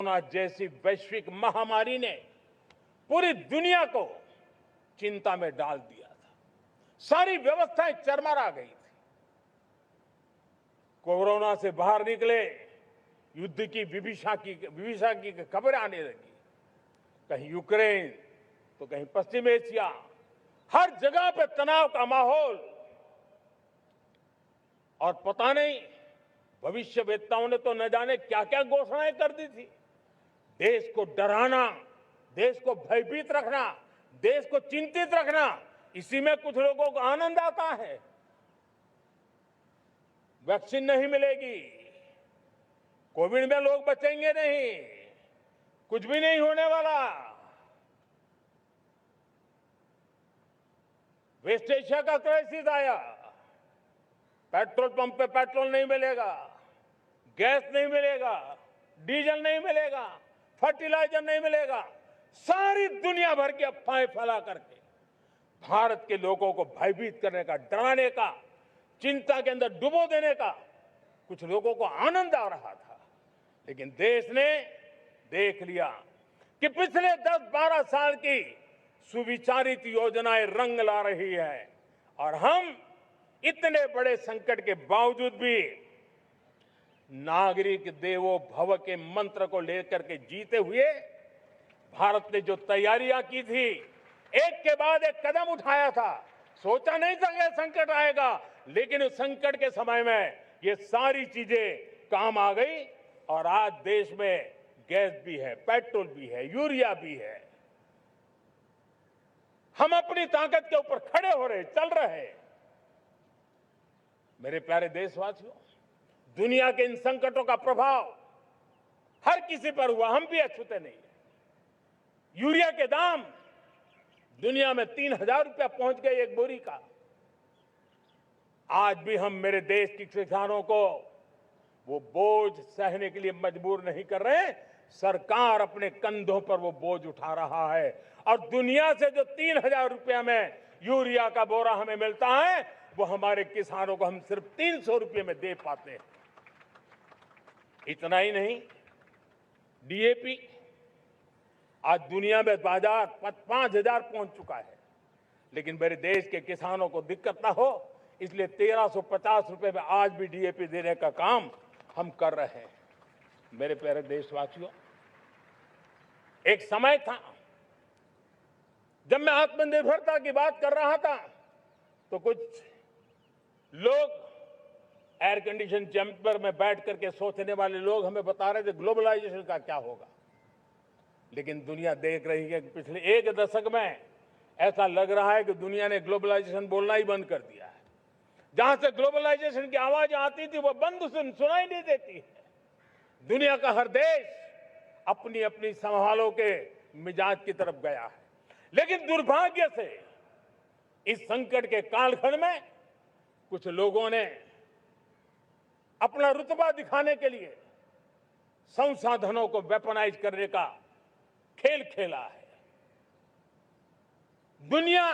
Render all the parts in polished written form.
Corona जैसी वैश्विक महामारी ने पूरी दुनिया को चिंता में डाल दिया था। सारी व्यवस्थाएं चरमरा गई थी। कोरोना से बाहर निकले, युद्ध की विभीषा की खबरें आने लगी। कहीं यूक्रेन तो कहीं पश्चिम एशिया, हर जगह पे तनाव का माहौल। और पता नहीं भविष्यवेत्ताओं ने तो न जाने क्या क्या घोषणाएं कर दी थी। देश को डराना, देश को भयभीत रखना, देश को चिंतित रखना, इसी में कुछ लोगों को आनंद आता है। वैक्सीन नहीं मिलेगी, कोविड में लोग बचेंगे नहीं, कुछ भी नहीं होने वाला। वेस्ट एशिया का क्राइसिस आया, पेट्रोल पंप पे पेट्रोल नहीं मिलेगा, गैस नहीं मिलेगा, डीजल नहीं मिलेगा, फर्टिलाइजर नहीं मिलेगा। सारी दुनिया भर की अफवाहें फैला करके भारत के लोगों को भयभीत करने का, डराने का, चिंता के अंदर डुबो देने का कुछ लोगों को आनंद आ रहा था। लेकिन देश ने देख लिया कि पिछले 10-12 साल की सुविचारित योजनाएं रंग ला रही है और हम इतने बड़े संकट के बावजूद भी नागरिक देवो भव के मंत्र को लेकर के जीते हुए भारत ने जो तैयारियां की थी, एक के बाद एक कदम उठाया था। सोचा नहीं था कि संकट आएगा, लेकिन उस संकट के समय में ये सारी चीजें काम आ गई और आज देश में गैस भी है, पेट्रोल भी है, यूरिया भी है। हम अपनी ताकत के ऊपर खड़े हो रहे, चल रहे। मेरे प्यारे देशवासियों, दुनिया के इन संकटों का प्रभाव हर किसी पर हुआ, हम भी अछूते नहीं है। यूरिया के दाम दुनिया में 3,000 रुपया पहुंच गए एक बोरी का। आज भी हम मेरे देश के किसानों को वो बोझ सहने के लिए मजबूर नहीं कर रहे। सरकार अपने कंधों पर वो बोझ उठा रहा है और दुनिया से जो 3,000 रुपया में यूरिया का बोरा हमें मिलता है, वो हमारे किसानों को हम सिर्फ 300 रुपये में दे पाते हैं। इतना ही नहीं, डीएपी आज दुनिया में बाजार 5,000 पहुंच चुका है। लेकिन मेरे देश के किसानों को दिक्कत ना हो, इसलिए 1,350 रुपये में आज भी डीएपी देने का काम हम कर रहे हैं। मेरे प्यारे देशवासियों, एक समय था जब मैं आत्मनिर्भरता की बात कर रहा था तो कुछ लोग एयर कंडीशन चैम्बर में बैठ करके सोचने वाले लोग हमें बता रहे थे ग्लोबलाइजेशन का क्या होगा। लेकिन दुनिया देख रही है कि पिछले एक दशक में ऐसा लग रहा है कि दुनिया ने ग्लोबलाइजेशन बोलना ही बंद कर दिया है। जहां से ग्लोबलाइजेशन की आवाज आती थी वो बंद सुनाई नहीं देती है। दुनिया का हर देश अपनी अपनी संभालों के मिजाज की तरफ गया है। लेकिन दुर्भाग्य से इस संकट के कालखंड में कुछ लोगों ने अपना रुतबा दिखाने के लिए संसाधनों को वेपनाइज करने का खेल खेला है। दुनिया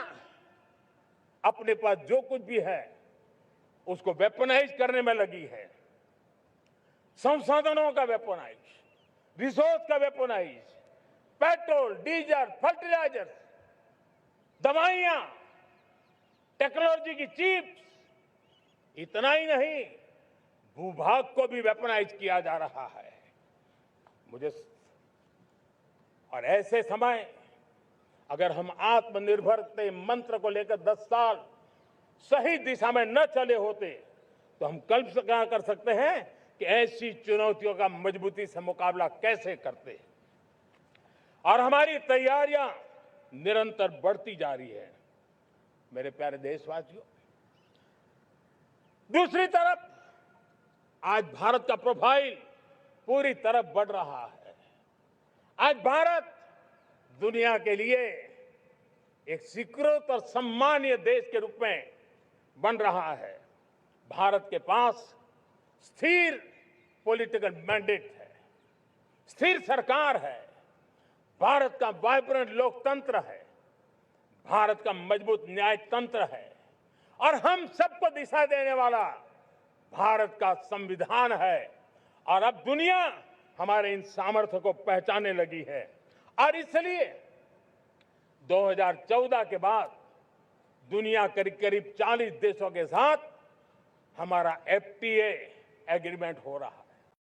अपने पास जो कुछ भी है उसको वेपनाइज करने में लगी है। संसाधनों का वेपनाइज, रिसोर्स का वेपनाइज, पेट्रोल, डीजल, फर्टिलाइजर, दवाइयां, टेक्नोलॉजी की चिप्स, इतना ही नहीं, भूभाग को भी वेपनाइज किया जा रहा है। और ऐसे समय अगर हम आत्मनिर्भरता मंत्र को लेकर 10 साल सही दिशा में न चले होते तो हम कल्पना कर सकते हैं कि ऐसी चुनौतियों का मजबूती से मुकाबला कैसे करते। और हमारी तैयारियां निरंतर बढ़ती जा रही है। मेरे प्यारे देशवासियों, दूसरी तरफ आज भारत का प्रोफाइल पूरी तरफ बढ़ रहा है। आज भारत दुनिया के लिए एक स्वीकृत और सम्मानीय देश के रूप में बन रहा है। भारत के पास स्थिर पॉलिटिकल मैंडेट है, स्थिर सरकार है, भारत का वाइब्रेंट लोकतंत्र है, भारत का मजबूत न्याय तंत्र है और हम सबको दिशा देने वाला भारत का संविधान है। और अब दुनिया हमारे इन सामर्थ्य को पहचानने लगी है और इसलिए 2014 के बाद दुनिया करीब करीब 40 देशों के साथ हमारा FTA एग्रीमेंट हो रहा है।